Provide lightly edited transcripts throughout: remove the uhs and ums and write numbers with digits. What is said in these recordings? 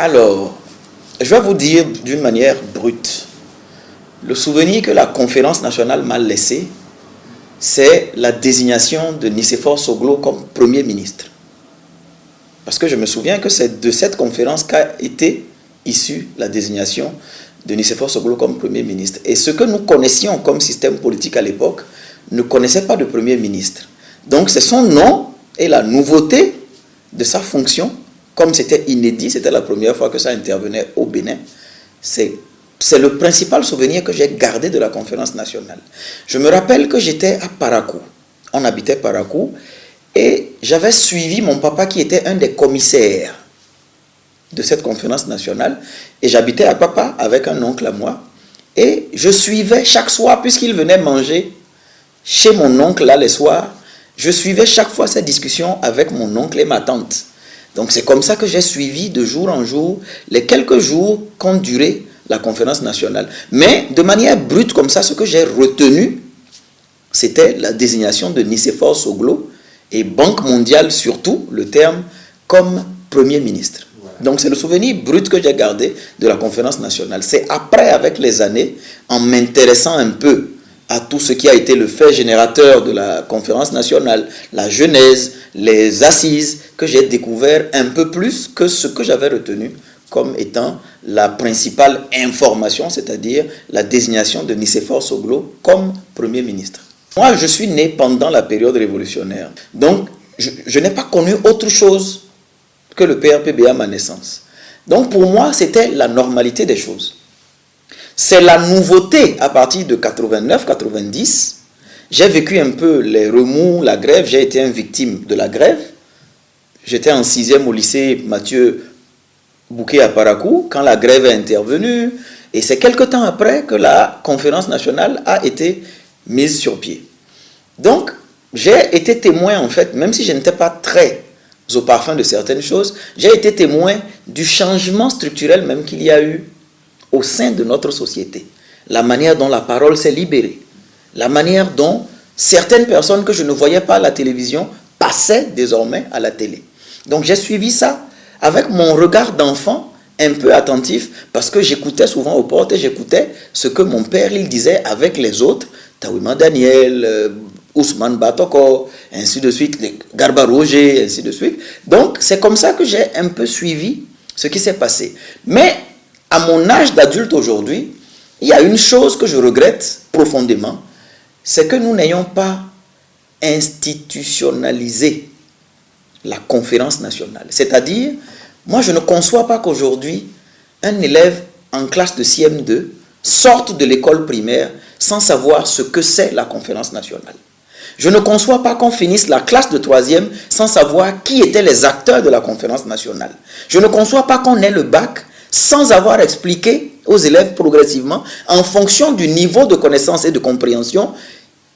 Alors, je vais vous dire d'une manière brute. Le souvenir que la conférence nationale m'a laissé, c'est la désignation de Nicéphore Soglo comme Premier ministre. Parce que je me souviens que c'est de cette conférence qu'a été issue la désignation de Nicéphore Soglo comme Premier ministre. Et ce que nous connaissions comme système politique à l'époque ne connaissait pas de Premier ministre. Donc c'est son nom et la nouveauté de sa fonction, comme c'était inédit, c'était la première fois que ça intervenait au Bénin, c'est le principal souvenir que j'ai gardé de la conférence nationale. Je me rappelle que j'étais à Parakou. On habitait Parakou et j'avais suivi mon papa qui était un des commissaires de cette conférence nationale. Et j'habitais à Papa avec un oncle à moi. Et je suivais chaque soir, puisqu'il venait manger chez mon oncle là les soirs, je suivais chaque fois cette discussion avec mon oncle et ma tante. Donc c'est comme ça que j'ai suivi de jour en jour les quelques jours qu'ont duré la conférence nationale. Mais de manière brute comme ça, ce que j'ai retenu, c'était la désignation de Nicéphore Soglo et Banque mondiale surtout, le terme, comme Premier ministre. Donc c'est le souvenir brut que j'ai gardé de la conférence nationale. C'est après, avec les années, en m'intéressant un peu à tout ce qui a été le fait générateur de la conférence nationale, la genèse, les assises, que j'ai découvert un peu plus que ce que j'avais retenu comme étant la principale information, c'est-à-dire la désignation de Nicéphore Soglo comme Premier ministre. Moi, je suis né pendant la période révolutionnaire. Donc, je n'ai pas connu autre chose que le PRPB à ma naissance. Donc, pour moi, c'était la normalité des choses. C'est la nouveauté à partir de 89-90. J'ai vécu un peu les remous, la grève. J'ai été une victime de la grève. J'étais en 6e au lycée Mathieu Bouquet à Parakou quand la grève est intervenue. Et c'est quelque temps après que la conférence nationale a été mise sur pied. Donc, j'ai été témoin, en fait, même si je n'étais pas très au parfum de certaines choses, j'ai été témoin du changement structurel même qu'il y a eu au sein de notre société. La manière dont la parole s'est libérée, la manière dont certaines personnes que je ne voyais pas à la télévision passaient désormais à la télé. Donc j'ai suivi ça avec mon regard d'enfant un peu attentif parce que j'écoutais souvent aux portes et j'écoutais ce que mon père il disait avec les autres, Tawima Daniel, Ousmane Batoko, ainsi de suite, Garba Roger, ainsi de suite. Donc c'est comme ça que j'ai un peu suivi ce qui s'est passé. Mais à mon âge d'adulte aujourd'hui, il y a une chose que je regrette profondément, c'est que nous n'ayons pas institutionnalisé la conférence nationale. C'est-à-dire, moi je ne conçois pas qu'aujourd'hui, un élève en classe de CM2 sorte de l'école primaire sans savoir ce que c'est la conférence nationale. Je ne conçois pas qu'on finisse la classe de 3e sans savoir qui étaient les acteurs de la conférence nationale. Je ne conçois pas qu'on ait le bac sans avoir expliqué aux élèves progressivement, en fonction du niveau de connaissance et de compréhension,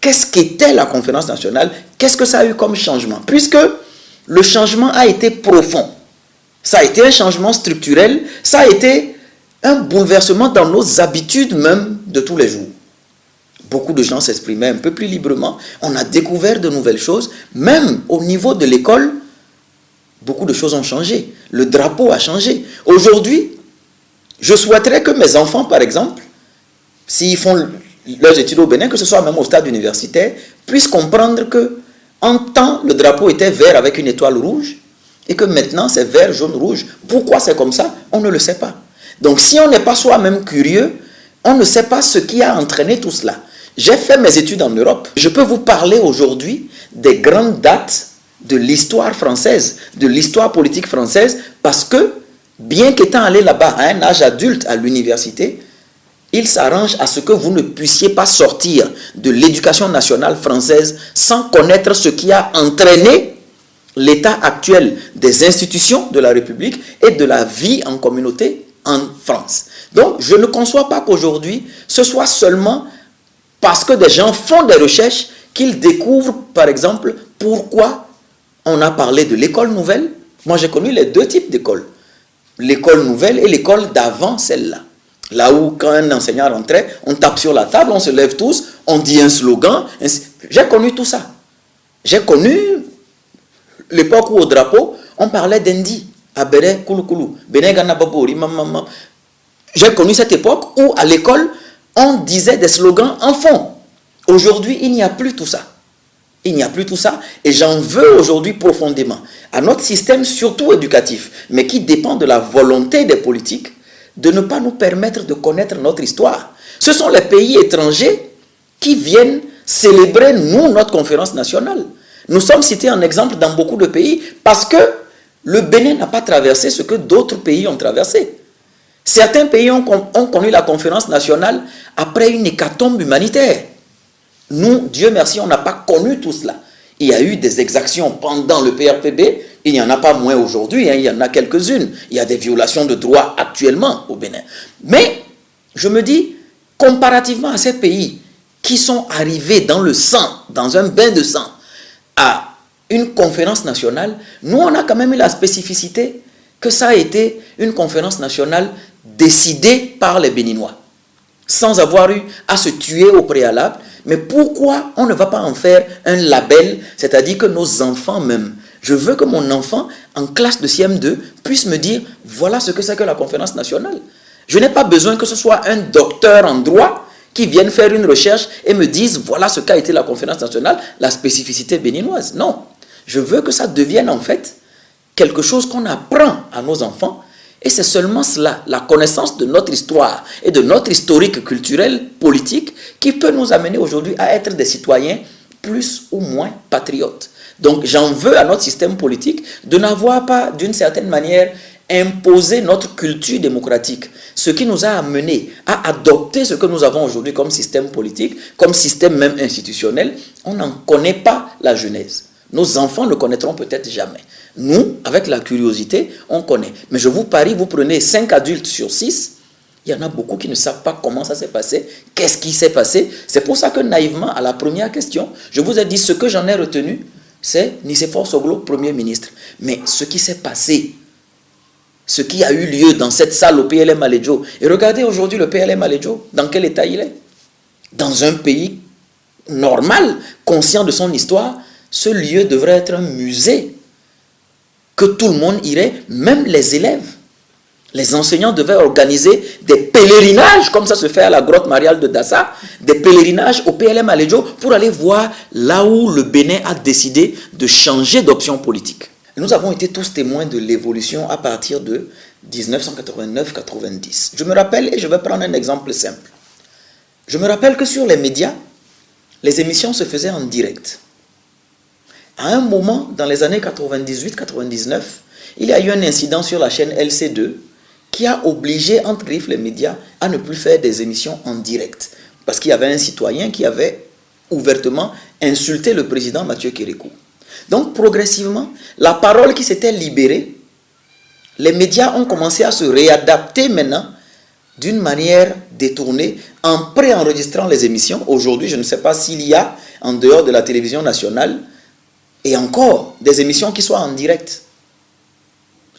qu'est-ce qu'était la conférence nationale, qu'est-ce que ça a eu comme changement. Puisque le changement a été profond, ça a été un changement structurel, ça a été un bouleversement dans nos habitudes même de tous les jours. Beaucoup de gens s'exprimaient un peu plus librement, on a découvert de nouvelles choses, même au niveau de l'école, beaucoup de choses ont changé, le drapeau a changé. Aujourd'hui, je souhaiterais que mes enfants, par exemple, s'ils font leurs études au Bénin, que ce soit même au stade universitaire, puissent comprendre que en temps, le drapeau était vert avec une étoile rouge, et que maintenant c'est vert, jaune, rouge. Pourquoi c'est comme ça? On ne le sait pas. Donc si on n'est pas soi-même curieux, on ne sait pas ce qui a entraîné tout cela. J'ai fait mes études en Europe. Je peux vous parler aujourd'hui des grandes dates de l'histoire française, de l'histoire politique française, parce que, bien qu'étant allé là-bas à un âge adulte à l'université, il s'arrange à ce que vous ne puissiez pas sortir de l'éducation nationale française sans connaître ce qui a entraîné l'état actuel des institutions de la République et de la vie en communauté en France. Donc, je ne conçois pas qu'aujourd'hui, ce soit seulement parce que des gens font des recherches qu'ils découvrent, par exemple, pourquoi on a parlé de l'école nouvelle. Moi, j'ai connu les deux types d'écoles. L'école nouvelle et l'école d'avant celle-là. Là où, quand un enseignant rentrait, on tape sur la table, on se lève tous, on dit un slogan. J'ai connu tout ça. J'ai connu l'époque où au drapeau, on parlait d'Indi. Abere Kouloukoulou, Benin Gana Babori, maman. J'ai connu cette époque où à l'école, on disait des slogans en fond. Aujourd'hui, il n'y a plus tout ça. Il n'y a plus tout ça et j'en veux aujourd'hui profondément à notre système, surtout éducatif, mais qui dépend de la volonté des politiques de ne pas nous permettre de connaître notre histoire. Ce sont les pays étrangers qui viennent célébrer, nous, notre conférence nationale. Nous sommes cités en exemple dans beaucoup de pays parce que le Bénin n'a pas traversé ce que d'autres pays ont traversé. Certains pays ont connu la conférence nationale après une hécatombe humanitaire. Nous, Dieu merci, on n'a pas connu tout cela. Il y a eu des exactions pendant le PRPB, il n'y en a pas moins aujourd'hui, il y en a quelques-unes. Il y a des violations de droits actuellement au Bénin. Mais, je me dis, comparativement à ces pays qui sont arrivés dans le sang, dans un bain de sang, à une conférence nationale, nous, on a quand même eu la spécificité que ça a été une conférence nationale décidée par les Béninois, sans avoir eu à se tuer au préalable. Mais pourquoi on ne va pas en faire un label, c'est-à-dire que nos enfants même, je veux que mon enfant en classe de CM2 puisse me dire, voilà ce que c'est que la conférence nationale. Je n'ai pas besoin que ce soit un docteur en droit qui vienne faire une recherche et me dise, voilà ce qu'a été la conférence nationale, la spécificité béninoise. Non, je veux que ça devienne en fait quelque chose qu'on apprend à nos enfants. Et c'est seulement cela, la connaissance de notre histoire et de notre historique culturel, politique, qui peut nous amener aujourd'hui à être des citoyens plus ou moins patriotes. Donc j'en veux à notre système politique de n'avoir pas, d'une certaine manière, imposé notre culture démocratique. Ce qui nous a amené à adopter ce que nous avons aujourd'hui comme système politique, comme système même institutionnel, on n'en connaît pas la genèse. Nos enfants ne connaîtront peut-être jamais. Nous, avec la curiosité, on connaît. Mais je vous parie, vous prenez 5 adultes sur 6, il y en a beaucoup qui ne savent pas comment ça s'est passé, qu'est-ce qui s'est passé. C'est pour ça que naïvement, à la première question, je vous ai dit ce que j'en ai retenu, c'est Nicéphore Soglo, Premier ministre. Mais ce qui s'est passé, ce qui a eu lieu dans cette salle au PLM Aledjo, et regardez aujourd'hui le PLM Aledjo, dans quel état il est. Dans un pays normal, conscient de son histoire, ce lieu devrait être un musée que tout le monde irait, même les élèves. Les enseignants devaient organiser des pèlerinages, comme ça se fait à la grotte mariale de Dassa, des pèlerinages au PLM Aledjo pour aller voir là où le Bénin a décidé de changer d'option politique. Nous avons été tous témoins de l'évolution à partir de 1989-90. Je me rappelle, et je vais prendre un exemple simple. Je me rappelle que sur les médias, les émissions se faisaient en direct. À un moment, dans les années 98-99, il y a eu un incident sur la chaîne LC2 qui a obligé, entre griffes, les médias à ne plus faire des émissions en direct. Parce qu'il y avait un citoyen qui avait ouvertement insulté le président Mathieu Kérékou. Donc, progressivement, la parole qui s'était libérée, les médias ont commencé à se réadapter maintenant d'une manière détournée en préenregistrant les émissions. Aujourd'hui, je ne sais pas s'il y a, en dehors de la télévision nationale, et encore, des émissions qui soient en direct.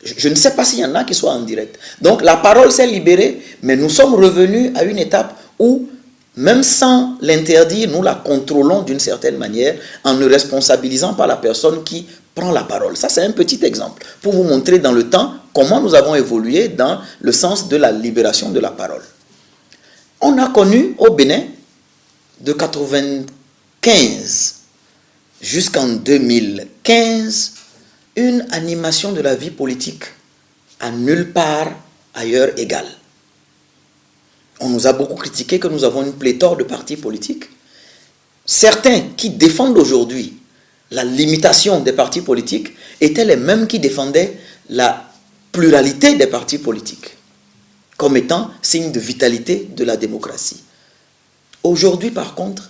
Je ne sais pas s'il y en a qui soient en direct. Donc, la parole s'est libérée, mais nous sommes revenus à une étape où, même sans l'interdire, nous la contrôlons d'une certaine manière en ne responsabilisant pas la personne qui prend la parole. Ça, c'est un petit exemple pour vous montrer dans le temps comment nous avons évolué dans le sens de la libération de la parole. On a connu au Bénin, de 1995 jusqu'en 2015, une animation de la vie politique à nulle part ailleurs égale. On nous a beaucoup critiqué que nous avons une pléthore de partis politiques. Certains qui défendent aujourd'hui la limitation des partis politiques étaient les mêmes qui défendaient la pluralité des partis politiques comme étant signe de vitalité de la démocratie. Aujourd'hui, par contre,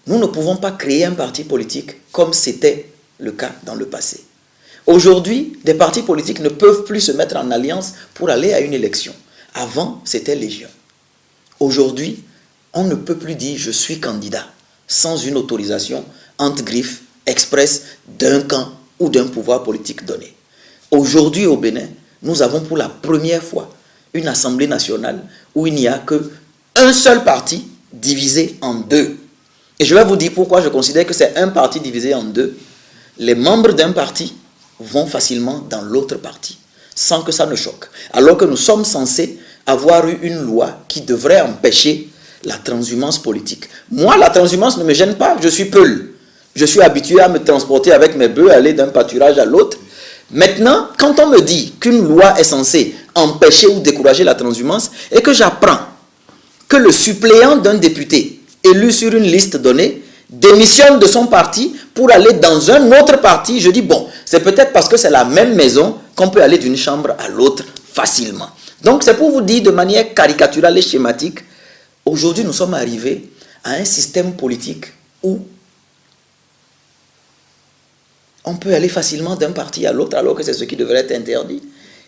nous ne pouvons pas créer un parti politique comme c'était le cas dans le passé. Aujourd'hui, des partis politiques ne peuvent plus se mettre en alliance pour aller à une élection. Avant, c'était légion. Aujourd'hui, on ne peut plus dire « je suis candidat » sans une autorisation entre griffes express d'un camp ou d'un pouvoir politique donné. Aujourd'hui, au Bénin, nous avons pour la première fois une assemblée nationale où il n'y a qu'un seul parti divisé en deux. Et je vais vous dire pourquoi je considère que c'est un parti divisé en deux. Les membres d'un parti vont facilement dans l'autre partie, sans que ça ne choque. Alors que nous sommes censés avoir eu une loi qui devrait empêcher la transhumance politique. Moi, la transhumance ne me gêne pas, je suis peul. Je suis habitué à me transporter avec mes bœufs, aller d'un pâturage à l'autre. Maintenant, quand on me dit qu'une loi est censée empêcher ou décourager la transhumance et que j'apprends que le suppléant d'un député élu sur une liste donnée démissionne de son parti pour aller dans un autre parti, je dis bon, c'est peut-être parce que c'est la même maison qu'on peut aller d'une chambre à l'autre facilement. Donc c'est pour vous dire de manière caricaturale et schématique, aujourd'hui nous sommes arrivés à un système politique où on peut aller facilement d'un parti à l'autre alors que c'est ce qui devrait être interdit.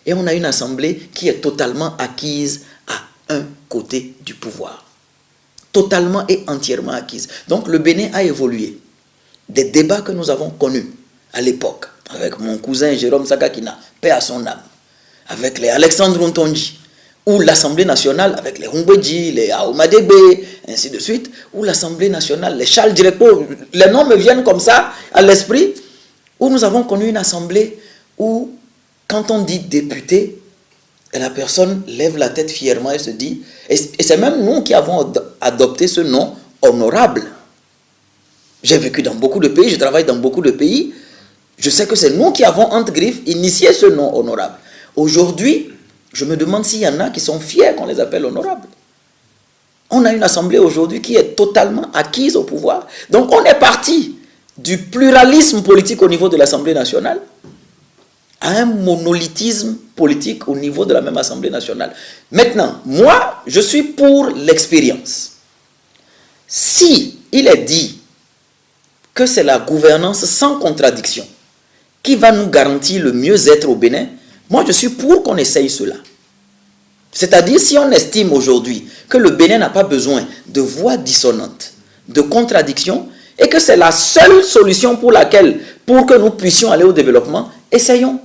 Et on a une assemblée qui est totalement acquise à un côté du pouvoir. Totalement et entièrement acquise. Donc le Bénin a évolué. Des débats que nous avons connus à l'époque, avec mon cousin Jérôme Sakakina, paix à son âme, avec les Alexandre Ntonji, ou l'Assemblée nationale, avec les Humbedji, les Aoumadebe, ainsi de suite, ou l'Assemblée nationale, les Charles Direcpo, les noms me viennent comme ça à l'esprit, où nous avons connu une assemblée où, quand on dit député, la personne lève la tête fièrement et se dit, et c'est même nous qui avons adopté ce nom honorable. J'ai vécu dans beaucoup de pays, je travaille dans beaucoup de pays, je sais que c'est nous qui avons, entre griffes, initié ce nom honorable. Aujourd'hui, je me demande s'il y en a qui sont fiers qu'on les appelle honorables. On a une assemblée aujourd'hui qui est totalement acquise au pouvoir. Donc on est parti du pluralisme politique au niveau de l'Assemblée nationale à un monolithisme politique au niveau de la même Assemblée nationale. Maintenant, moi, je suis pour l'expérience. Si il est dit que c'est la gouvernance sans contradiction qui va nous garantir le mieux-être au Bénin, moi, je suis pour qu'on essaye cela. C'est-à-dire, si on estime aujourd'hui que le Bénin n'a pas besoin de voix dissonantes, de contradictions, et que c'est la seule solution pour que nous puissions aller au développement, essayons.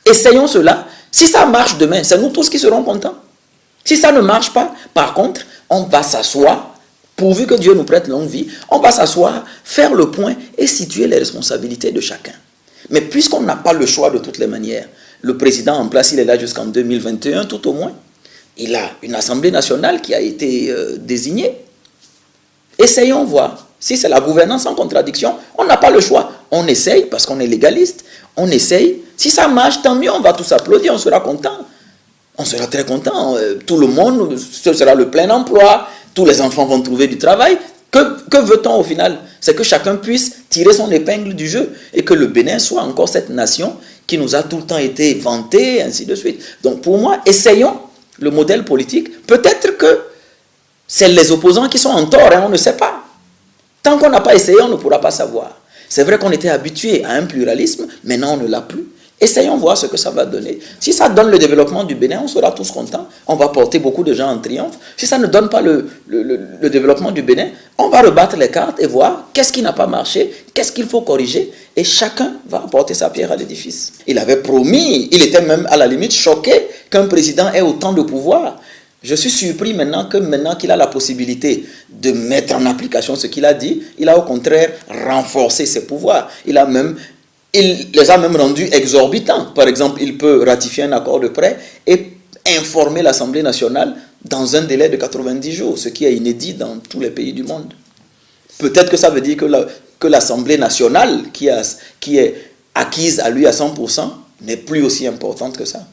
Essayons cela. Si ça marche demain, c'est nous tous qui serons contents. Si ça ne marche pas, par contre, on va s'asseoir, pourvu que Dieu nous prête longue vie, on va s'asseoir, faire le point et situer les responsabilités de chacun. Mais puisqu'on n'a pas le choix de toutes les manières, le président en place, il est là jusqu'en 2021 tout au moins. Il a une assemblée nationale qui a été désignée. Essayons voir. Si c'est la gouvernance sans contradiction, on n'a pas le choix. On essaye parce qu'on est légaliste. On essaye. Si ça marche, tant mieux, on va tous applaudir, on sera content. On sera très content. Tout le monde, ce sera le plein emploi. Tous les enfants vont trouver du travail. Que veut-on au final? C'est que chacun puisse tirer son épingle du jeu et que le Bénin soit encore cette nation qui nous a tout le temps été vantée, ainsi de suite. Donc pour moi, essayons le modèle politique. Peut-être que c'est les opposants qui sont en tort, hein, on ne sait pas. Tant qu'on n'a pas essayé, on ne pourra pas savoir. C'est vrai qu'on était habitué à un pluralisme, maintenant on ne l'a plus. Essayons voir ce que ça va donner. Si ça donne le développement du Bénin, on sera tous contents. On va porter beaucoup de gens en triomphe. Si ça ne donne pas le développement du Bénin, on va rebattre les cartes et voir qu'est-ce qui n'a pas marché, qu'est-ce qu'il faut corriger. Et chacun va apporter sa pierre à l'édifice. Il avait promis, il était même à la limite choqué qu'un président ait autant de pouvoir. Je suis surpris maintenant qu'il a la possibilité de mettre en application ce qu'il a dit, il a au contraire renforcé ses pouvoirs. Il les a même rendus exorbitants. Par exemple, il peut ratifier un accord de prêt et informer l'Assemblée nationale dans un délai de 90 jours, ce qui est inédit dans tous les pays du monde. Peut-être que ça veut dire que l'Assemblée nationale, qui est acquise à lui à 100%, n'est plus aussi importante que ça.